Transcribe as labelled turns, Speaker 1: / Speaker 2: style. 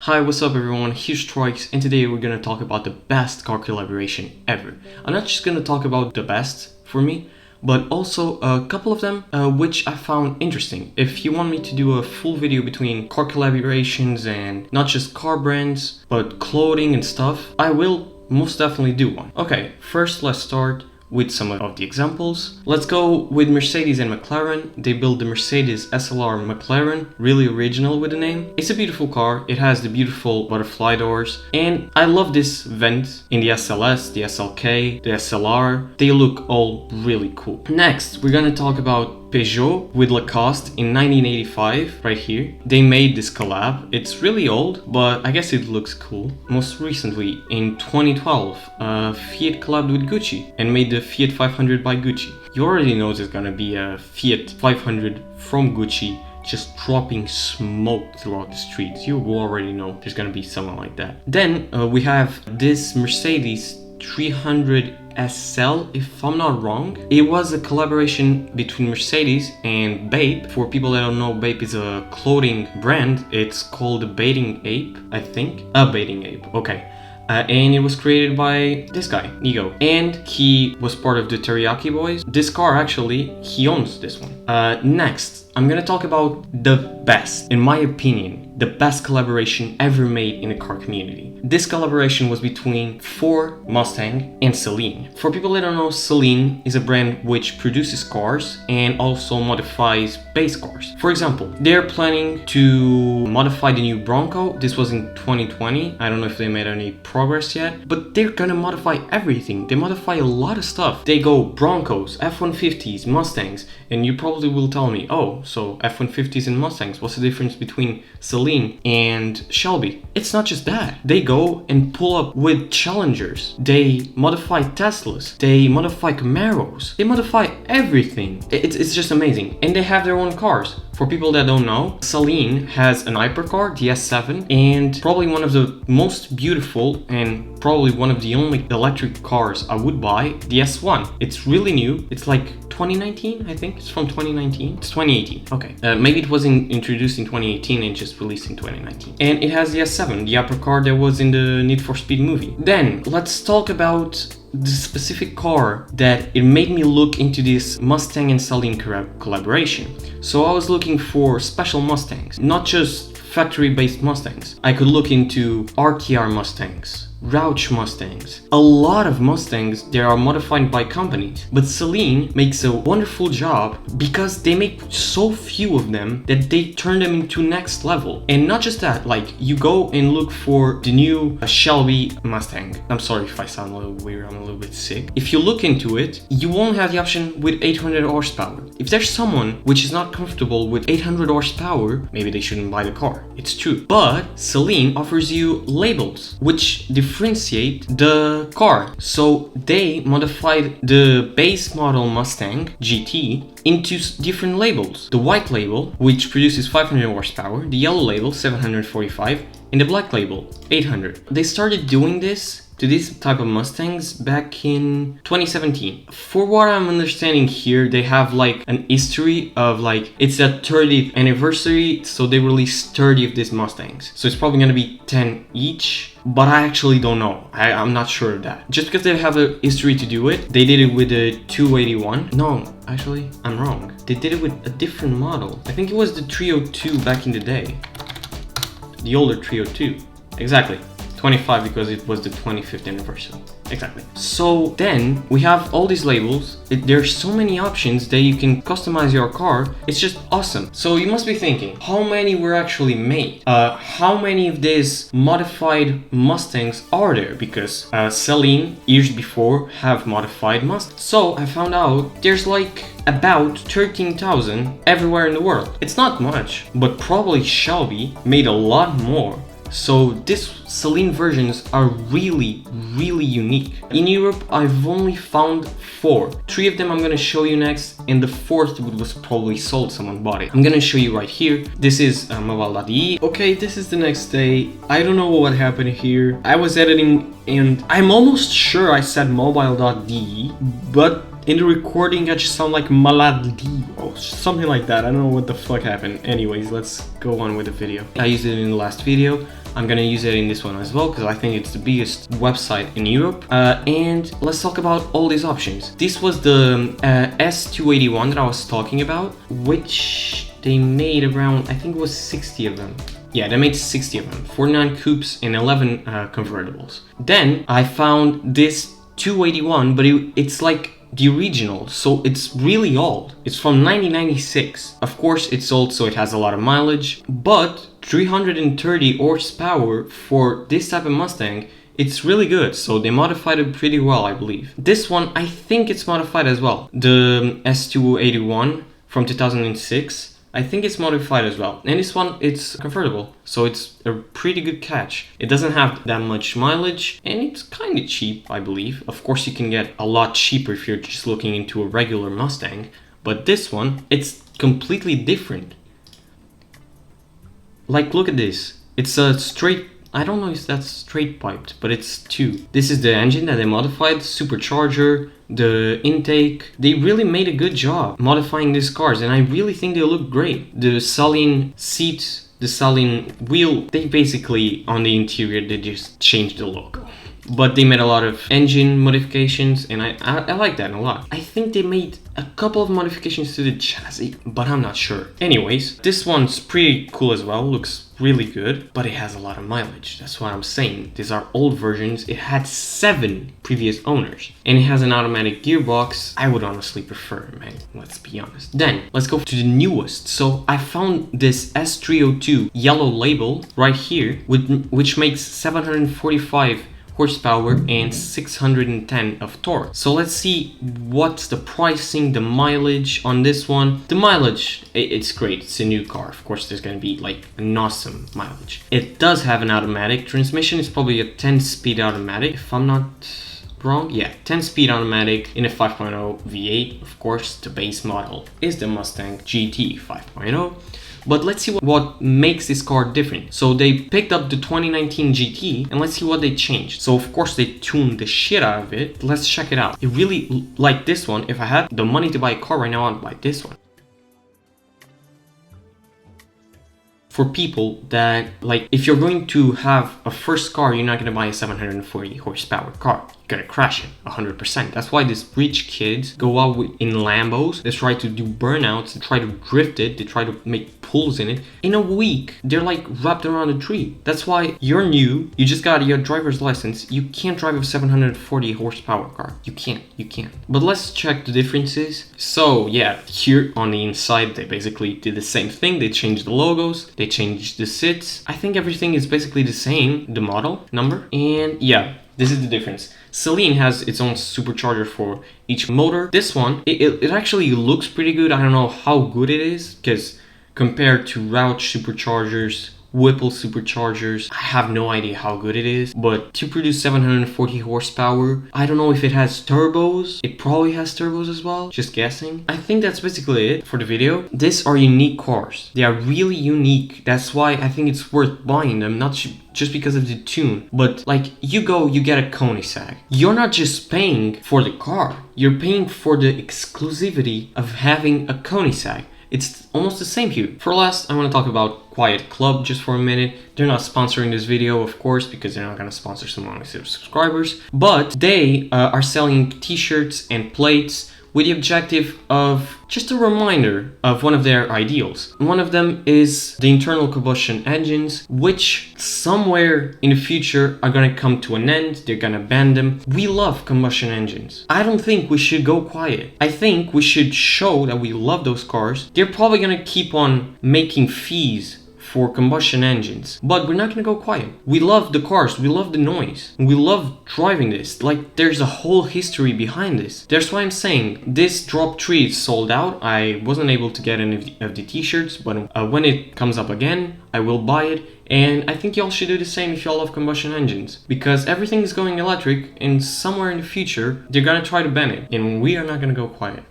Speaker 1: Hi, what's up everyone, here's Strikes, and today we're gonna talk about the best car collaboration ever. I'm not just gonna talk about the best for me, but also a couple of them which I found interesting. If you want me to do a full video between car collaborations and not just car brands, but clothing and stuff, I will most definitely do one. Okay, first let's start with some of the examples. Let's go with Mercedes and McLaren. They built the Mercedes SLR McLaren, really original with the name. It's a beautiful car, it has the beautiful butterfly doors, and I love this vent in the SLS, the SLK, the SLR. They look all really cool. Next, we're gonna talk about Peugeot with Lacoste in 1985, right here. They made this collab. It's really old, but I guess it looks cool. Most recently, in 2012, Fiat collabed with Gucci and made the Fiat 500 by Gucci. You already know there's gonna be a Fiat 500 from Gucci just dropping smoke throughout the streets. You already know there's gonna be someone like that. Then we have this Mercedes 300 SL, if I'm not wrong. It was a collaboration between Mercedes and Bape. For people that don't know, Bape is a clothing brand. It's called a Bathing Ape, I think. A Bathing Ape, okay. And it was created by this guy, Nigo. And he was part of the Teriyaki Boys. This car, actually, he owns this one. Next, I'm gonna talk about the best, in my opinion, the best collaboration ever made in the car community. This collaboration was between Ford, Mustang, and Saleen. For people that don't know, Saleen is a brand which produces cars and also modifies base cars. For example, they're planning to modify the new Bronco. This was in 2020. I don't know if they made any progress yet, but they're gonna modify everything. They modify a lot of stuff. They go Broncos, F-150s, Mustangs, and you probably will tell me, oh, so F-150s and Mustangs, what's the difference between Saleen and Shelby? It's not just that. They go and pull up with Challengers. They modify Teslas. They modify Camaros. They modify everything. It's just amazing. And they have their own cars. For people that don't know, Saleen has an hypercar, the S7, and probably one of the most beautiful and probably one of the only electric cars I would buy, the S1. It's really new. It's like 2019, I think. It's from 2019. It's 2018. Okay. Maybe it was introduced in 2018 and just released in 2019. And it has the S7, the hypercar that was in the Need for Speed movie. Then, let's talk about the specific car that it made me look into this Mustang and Saleen collaboration. So I was looking for special Mustangs, not just factory-based Mustangs. I could look into RTR Mustangs, Rouch Mustangs, a lot of Mustangs that are modified by companies. But Saleen makes a wonderful job because they make so few of them that they turn them into next level. And not just that, like you go and look for the new Shelby Mustang. I'm sorry if I sound a little weird, I'm a little bit sick. If you look into it, you won't have the option with 800 horsepower. If there's someone which is not comfortable with 800 horsepower, maybe they shouldn't buy the car. It's true. But Saleen offers you labels which differentiate the car. So they modified the base model Mustang GT into different labels. The white label, which produces 500 horsepower, the yellow label 745, and the black label 800. They started doing this to this type of Mustangs back in 2017. For what I'm understanding here, they have like an history of like, it's a 30th anniversary, so they released 30 of these Mustangs. So it's probably gonna be 10 each, but I actually don't know. I'm not sure of that. Just because they have a history to do it, they did it with a 281. No, actually, I'm wrong. They did it with a different model. I think it was the 302 back in the day. The older 302. Exactly. 25 because it was the 25th anniversary. Exactly. So then we have all these labels. There's so many options that you can customize your car. It's just awesome. So you must be thinking, how many were actually made? How many of these modified Mustangs are there? Because Saleen years before have modified Mustangs. So I found out there's like about 13,000 everywhere in the world. It's not much, but probably Shelby made a lot more. So these Saleen versions are really unique. In Europe, I've only found 4. 3 of them I'm gonna show you next, and the 4th was probably sold, someone bought it. I'm gonna show you right here. This is mobile.de. Okay, this is the next day. I don't know what happened here. I was editing and I'm almost sure I said mobile.de, but In the recording, I just sound like Maladi or something like that. I don't know what the fuck happened. Anyways, let's go on with the video. I used it in the last video. I'm gonna use it in this one as well because I think it's the biggest website in Europe. And let's talk about all these options. This was the S281 that I was talking about, which they made around, I think it was 60 of them. Yeah, they made 60 of them, 49 coupes and 11 convertibles. Then I found this 281, but it's like the original, so it's really old. It's from 1996. Of course, it's old, so it has a lot of mileage, but 330 horsepower for this type of Mustang, it's really good. So they modified it pretty well, I believe. This one, I think it's modified as well. The S281 from 2006. I think it's modified as well. And this one, it's convertible, so it's a pretty good catch. It doesn't have that much mileage, and it's kind of cheap, I believe. Of course, you can get a lot cheaper if you're just looking into a regular Mustang, but this one, it's completely different. Like, look at this. It's a straight, I don't know if that's straight piped, but it's two. This is the engine that they modified, supercharger, the intake. They really made a good job modifying these cars, and I really think they look great. The Saleen seats, the Saleen wheel, they basically, on the interior, they just changed the logo. But they made a lot of engine modifications, and I like that a lot. I think they made a couple of modifications to the chassis, but I'm not sure. Anyways, this one's pretty cool as well, looks really good, but it has a lot of mileage. That's what I'm saying. These are old versions. It had 7 previous owners, and it has an automatic gearbox. I would honestly prefer, man, let's be honest. Then, let's go to the newest. So I found this S302 yellow label right here, which makes 745 horsepower and 610 of torque. So let's see what's the pricing, the mileage on this one. The mileage, it's great. It's a new car. Of course, there's gonna be like an awesome mileage. It does have an automatic transmission. It's probably a 10-speed automatic, if I'm not wrong. Yeah, 10-speed automatic in a 5.0 V8. Of course, the base model is the Mustang GT 5.0. But let's see what makes this car different. So they picked up the 2019 GT, and let's see what they changed. So of course they tuned the shit out of it. Let's check it out. It really, like this one, if I had the money to buy a car right now, I'd buy this one. For people that, like, if you're going to have a first car, you're not gonna buy a 740 horsepower car. You're gonna crash it 100%. That's why these rich kids go out in Lambos. They try to do burnouts, they try to drift it, they try to make pulls in it. In a week, they're like wrapped around a tree. That's why you're new, you just got your driver's license, you can't drive a 740 horsepower car. You can't. But let's check the differences. So yeah, here on the inside, they basically did the same thing. They changed the logos, they changed the seats. I think everything is basically the same, the model number, and yeah, this is the difference. Saleen has its own supercharger for each motor. This one, it actually looks pretty good. I don't know how good it is, because compared to Roush superchargers, Whipple superchargers, I have no idea how good it is. But to produce 740 horsepower, I don't know if it has turbos. It probably has turbos as well, just guessing. I think that's basically it for the video. These are unique cars. They are really unique. That's why I think it's worth buying them, not just because of the tune, but like you get a Koenigsegg. You're not just paying for the car, you're paying for the exclusivity of having a Koenigsegg. It's almost the same here. For last, I want to talk about COLLAB just for a minute. They're not sponsoring this video, of course, because they're not going to sponsor someone with subscribers. But they are selling t-shirts and plates with the objective of just a reminder of one of their ideals. One of them is the internal combustion engines, which somewhere in the future are gonna come to an end. They're gonna ban them. We love combustion engines. I don't think we should go quiet. I think we should show that we love those cars. They're probably gonna keep on making fees for combustion engines, but we're not gonna go quiet. We love the cars, we love the noise, we love driving this. Like, there's a whole history behind this. That's why I'm saying this drop 3 is sold out. I wasn't able to get any of the t-shirts, but when it comes up again, I will buy it. And I think y'all should do the same if y'all love combustion engines, because everything is going electric, and somewhere in the future they're gonna try to ban it, and we are not gonna go quiet.